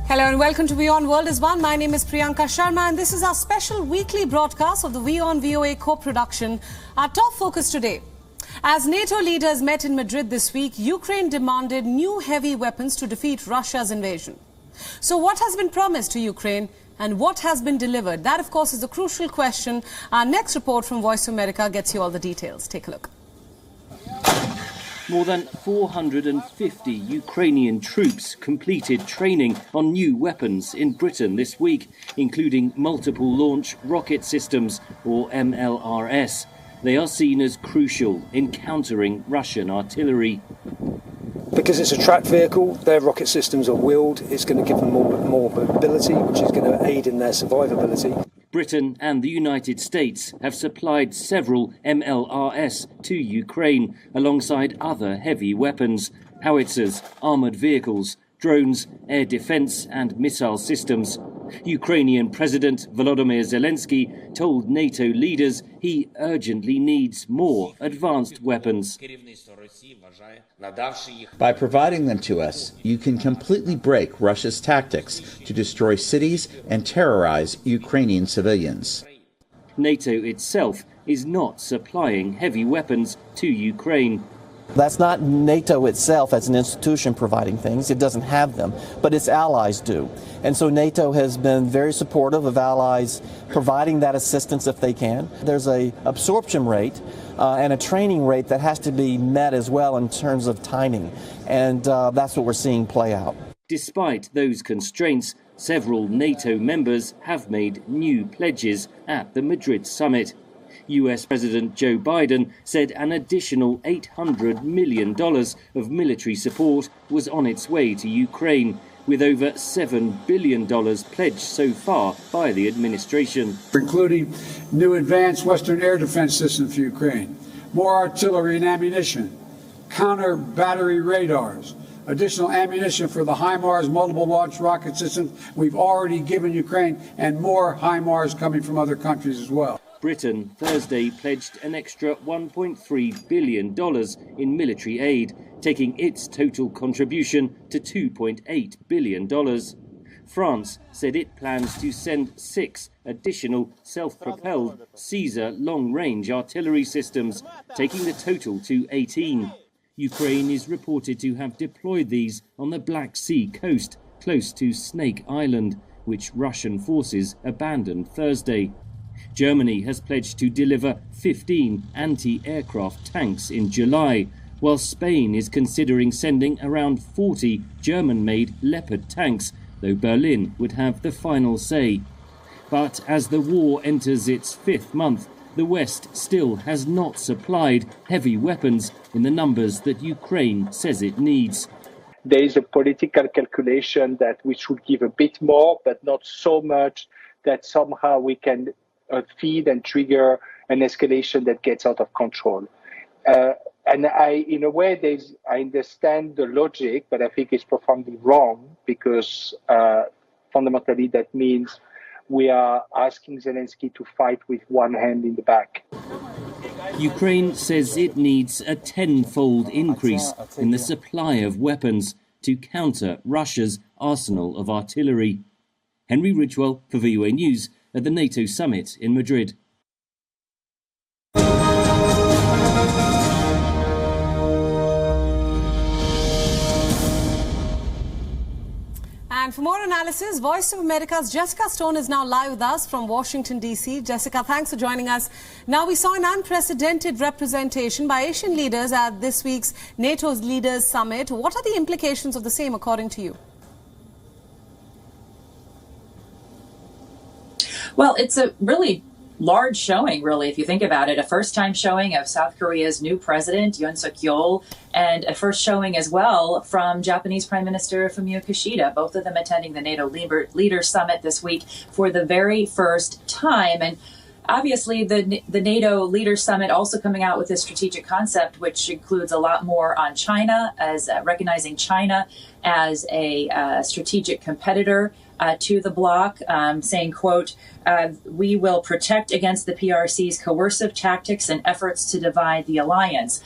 Hello and welcome to WION World is One. My name is Priyanka Sharma and this is our special weekly broadcast of the WION-VOA Co-Production. Our top focus today. As NATO leaders met in Madrid this week, Ukraine demanded new heavy weapons to defeat Russia's invasion. So what has been promised to Ukraine and what has been delivered? That, of course, is a crucial question. Our next report from Voice of America gets you all the details. Take a look. More than 450 Ukrainian troops completed training on new weapons in Britain this week, including multiple launch rocket systems, or MLRS. They are seen as crucial in countering Russian artillery. Because it's a tracked vehicle, their rocket systems are wheeled. It's going to give them more mobility, which is going to aid in their survivability. Britain and the United States have supplied several MLRS to Ukraine, alongside other heavy weapons, howitzers, armoured vehicles, drones, air defence and missile systems. Ukrainian President Volodymyr Zelensky told NATO leaders he urgently needs more advanced weapons. By providing them to us, you can completely break Russia's tactics to destroy cities and terrorize Ukrainian civilians. NATO itself is not supplying heavy weapons to Ukraine. That's not NATO itself as an institution providing things. It doesn't have them, but its allies do. And so NATO has been very supportive of allies providing that assistance if they can. There's an absorption rate and a training rate that has to be met as well in terms of timing. And that's what we're seeing play out. Despite those constraints, several NATO members have made new pledges at the Madrid summit. US President Joe Biden said an additional $800 million of military support was on its way to Ukraine, with over $7 billion pledged so far by the administration. Including new advanced Western air defense systems for Ukraine, more artillery and ammunition, counter battery radars, additional ammunition for the HIMARS multiple launch rocket systems we've already given Ukraine, and more HIMARS coming from other countries as well. Britain Thursday pledged an extra $1.3 billion in military aid, taking its total contribution to $2.8 billion. France said it plans to send 6 additional self-propelled Caesar long-range artillery systems, taking the total to 18. Ukraine is reported to have deployed these on the Black Sea coast, close to Snake Island, which Russian forces abandoned Thursday. Germany has pledged to deliver 15 anti-aircraft tanks in July, while Spain is considering sending around 40 German-made Leopard tanks, though Berlin would have the final say. But as the war enters its 5th month, the West still has not supplied heavy weapons in the numbers that Ukraine says it needs. There is a political calculation that we should give a bit more, but not so much that somehow we can feed and trigger an escalation that gets out of control. And in a way, I understand the logic, but I think it's profoundly wrong, because fundamentally that means we are asking Zelensky to fight with one hand in the back. Ukraine says it needs a 10-fold increase in the supply of weapons to counter Russia's arsenal of artillery. Henry Ridgwell for VOA News at the NATO summit in Madrid. And for more analysis, Voice of America's Jessica Stone is now live with us from Washington, D.C. Jessica, thanks for joining us. Now, we saw an unprecedented representation by Asian leaders at this week's NATO's Leaders Summit. What are the implications of the same, according to you? Well, it's a really large showing, really, if you think about it. A first-time showing of South Korea's new president, Yoon Suk-yeol, and a first showing as well from Japanese Prime Minister Fumio Kishida, both of them attending the NATO Leaders Summit this week for the very first time. And obviously, the NATO Leaders Summit also coming out with a strategic concept, which includes a lot more on China, as recognizing China as a strategic competitor to the bloc, saying, quote, we will protect against the PRC's coercive tactics and efforts to divide the alliance,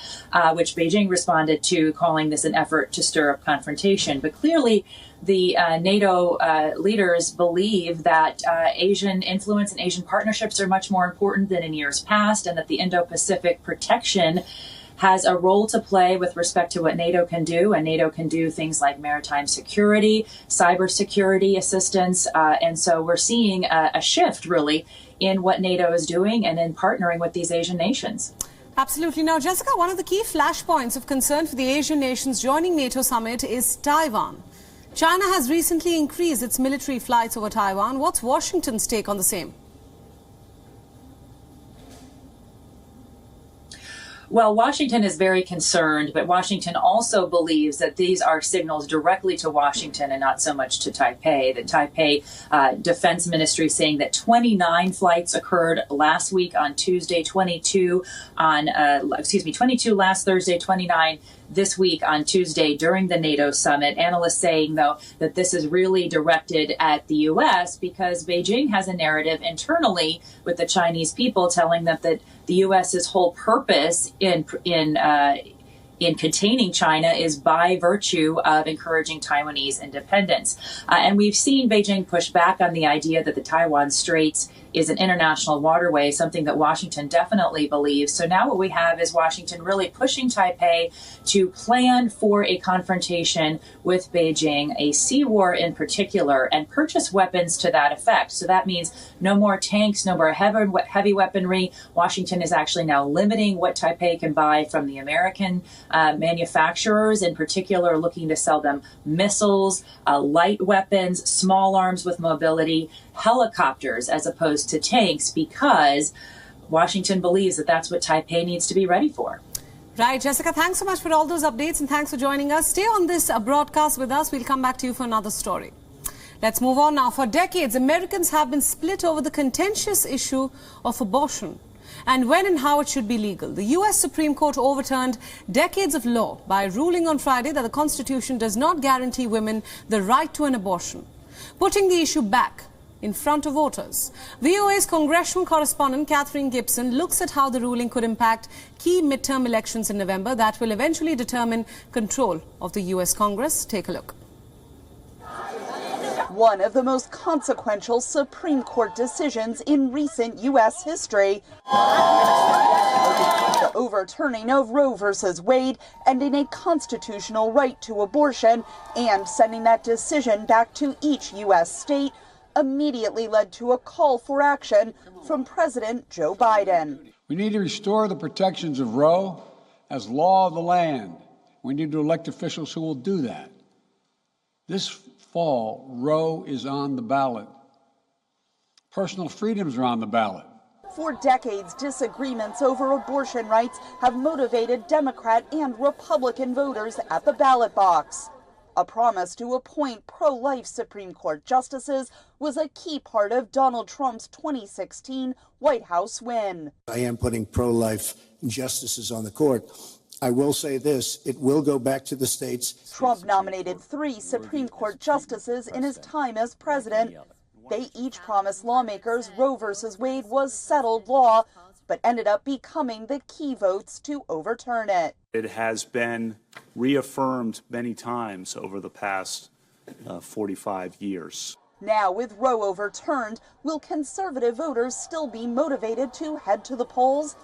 which Beijing responded to, calling this an effort to stir up confrontation. But clearly, the NATO leaders believe that Asian influence and Asian partnerships are much more important than in years past, and that the Indo-Pacific protection has a role to play with respect to what NATO can do. And NATO can do things like maritime security, cybersecurity assistance. And so we're seeing a shift, really, in what NATO is doing and in partnering with these Asian nations. Absolutely. Now, Jessica, one of the key flashpoints of concern for the Asian nations joining NATO summit is Taiwan. China has recently increased its military flights over Taiwan. What's Washington's take on the same? Well, Washington is very concerned, but Washington also believes that these are signals directly to Washington and not so much to Taipei. The Taipei Defense Ministry saying that 29 flights occurred last week on Tuesday, 22 last Thursday, 29 this week on Tuesday during the NATO summit. Analysts saying, though, that this is really directed at the U.S. because Beijing has a narrative internally with the Chinese people telling them that the U.S.'s whole purpose in containing China is by virtue of encouraging Taiwanese independence. And we've seen Beijing push back on the idea that the Taiwan Straits is an international waterway, something that Washington definitely believes. So now what we have is Washington really pushing Taipei to plan for a confrontation with Beijing, a sea war in particular, and purchase weapons to that effect. So that means no more tanks, no more heavy weaponry. Washington is actually now limiting what Taipei can buy from the American manufacturers, in particular looking to sell them missiles, light weapons, small arms with mobility, helicopters as opposed to tanks, because Washington believes that that's what Taipei needs to be ready for. Right, Jessica, thanks so much for all those updates and thanks for joining us. Stay on this broadcast with us. We'll come back to you for another story. Let's move on now. For decades, Americans have been split over the contentious issue of abortion and when and how it should be legal. The U.S. Supreme Court overturned decades of law by ruling on Friday that the Constitution does not guarantee women the right to an abortion, putting the issue back in front of voters. VOA's congressional correspondent Catherine Gibson looks at how the ruling could impact key midterm elections in November that will eventually determine control of the U.S. Congress. Take a look. One of the most consequential Supreme Court decisions in recent U.S. history. The overturning of Roe versus Wade, ending a constitutional right to abortion and sending that decision back to each U.S. state, immediately led to a call for action from President Joe Biden. We need to restore the protections of Roe as law of the land. We need to elect officials who will do that. This fall, Roe is on the ballot. Personal freedoms are on the ballot. For decades, disagreements over abortion rights have motivated Democrat and Republican voters at the ballot box. A promise to appoint pro-life Supreme Court justices was a key part of Donald Trump's 2016 White House win. I am putting pro-life justices on the court. I will say this, it will go back to the states. Trump nominated 3 Supreme Court justices in his time as president. They each promised lawmakers Roe versus Wade was settled law, but ended up becoming the key votes to overturn it. It has been reaffirmed many times over the past 45 years. Now, with Roe overturned, will conservative voters still be motivated to head to the polls?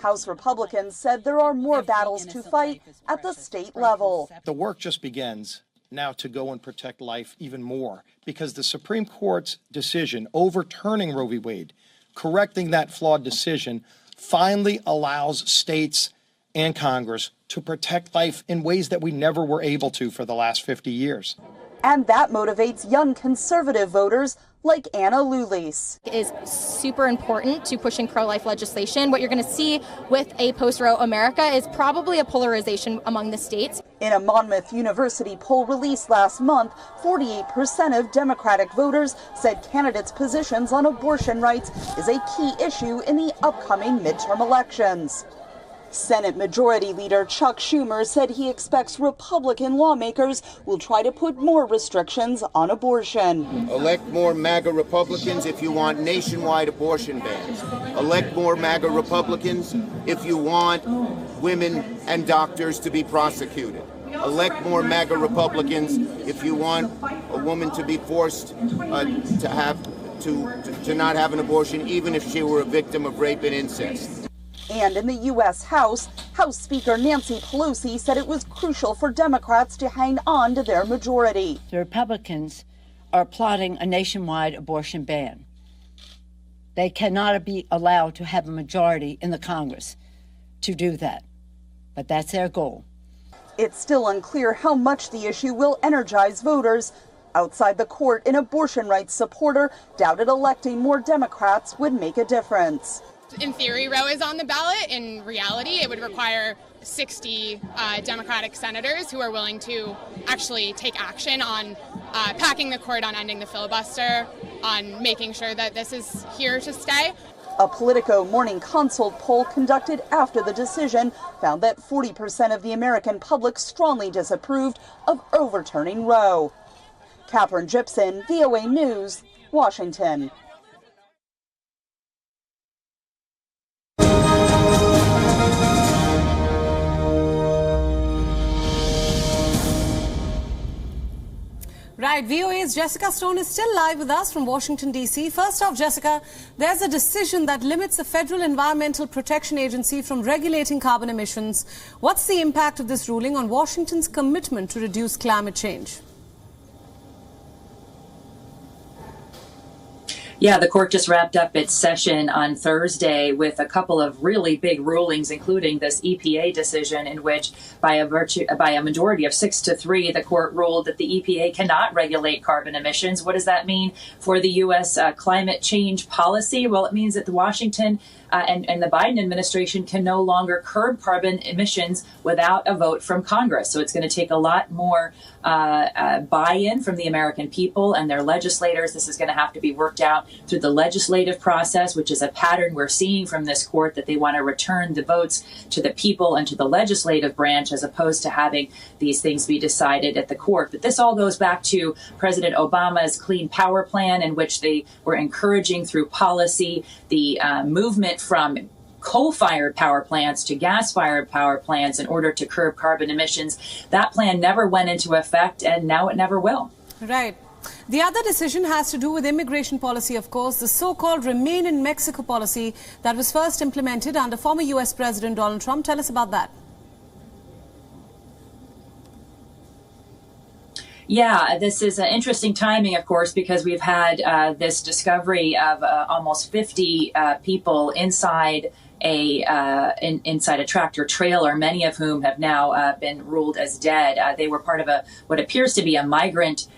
House Republicans said there are more battles to fight at the state level. The work just begins now to go and protect life even more, because the Supreme Court's decision overturning Roe v. Wade, correcting that flawed decision, finally allows states and Congress to protect life in ways that we never were able to for the last 50 years. And that motivates young conservative voters like Anna Lulis. It is super important to pushing pro-life legislation. What you're going to see with a post-Roe America is probably a polarization among the states. In a Monmouth University poll released last month, 48% of Democratic voters said candidates' positions on abortion rights is a key issue in the upcoming midterm elections. Senate Majority Leader Chuck Schumer said he expects Republican lawmakers will try to put more restrictions on abortion. Elect more MAGA Republicans if you want nationwide abortion bans. Elect more MAGA Republicans if you want women and doctors to be prosecuted. Elect more MAGA Republicans if you want a woman to be forced to not have an abortion, even if she were a victim of rape and incest. And in the U.S. House Speaker Nancy Pelosi said it was crucial for Democrats to hang on to their majority. The Republicans are plotting a nationwide abortion ban. They cannot be allowed to have a majority in the Congress to do that, but that's their goal. It's still unclear how much the issue will energize voters. Outside the court, an abortion rights supporter doubted electing more Democrats would make a difference. In theory, Roe is on the ballot. In reality, it would require 60 Democratic senators who are willing to actually take action on packing the court, on ending the filibuster, on making sure that this is here to stay. A Politico Morning Consult poll conducted after the decision found that 40% of the American public strongly disapproved of overturning Roe. Catherine Gibson, VOA News, Washington. Right, VOA's Jessica Stone is still live with us from Washington, D.C. First off, Jessica, there's a decision that limits the Federal Environmental Protection Agency from regulating carbon emissions. What's the impact of this ruling on Washington's commitment to reduce climate change? Yeah, the court just wrapped up its session on Thursday with a couple of really big rulings, including this EPA decision in which, by a majority of 6-3, the court ruled that the EPA cannot regulate carbon emissions. What does that mean for the U.S. Climate change policy? Well, it means that the Washington and the Biden administration can no longer curb carbon emissions without a vote from Congress. So it's going to take a lot more buy-in from the American people and their legislators. This is going to have to be worked out through the legislative process, which is a pattern we're seeing from this court, that they want to return the votes to the people and to the legislative branch as opposed to having these things be decided at the court. But this all goes back to President Obama's Clean Power Plan, in which they were encouraging through policy the movement from coal-fired power plants to gas-fired power plants in order to curb carbon emissions. That plan never went into effect, and now it never will. Right. The other decision has to do with immigration policy, of course, the so-called Remain in Mexico policy that was first implemented under former U.S. President Donald Trump. Tell us about that. Yeah, this is interesting timing, of course, because we've had this discovery of almost 50 people inside a tractor trailer, many of whom have now been ruled as dead. They were part of what appears to be a migrant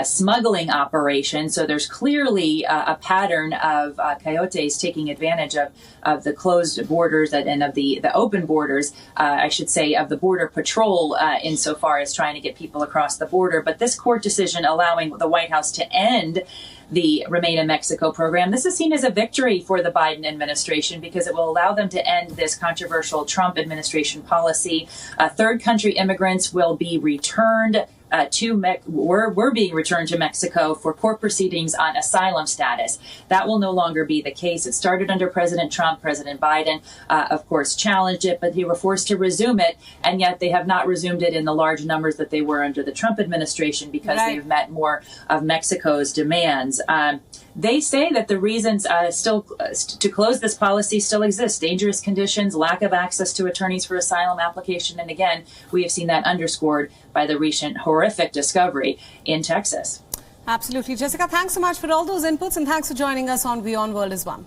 smuggling operation. So there's clearly a pattern of coyotes taking advantage of the closed borders and of the open borders, I should say, of the Border Patrol insofar as trying to get people across the border. But this court decision allowing the White House to end the Remain in Mexico program, this is seen as a victory for the Biden administration because it will allow them to end this controversial Trump administration policy. Third country immigrants will be returned we're being returned to Mexico for court proceedings on asylum status. That will no longer be the case. It started under President Trump. President Biden, of course, challenged it, but they were forced to resume it. And yet they have not resumed it in the large numbers that they were under the Trump administration because they've met more of Mexico's demands. They say that the reasons to close this policy still exist: dangerous conditions, lack of access to attorneys for asylum application. And again, we have seen that underscored by the recent horrific discovery in Texas. Absolutely. Jessica, thanks so much for all those inputs, and thanks for joining us on WION World is One.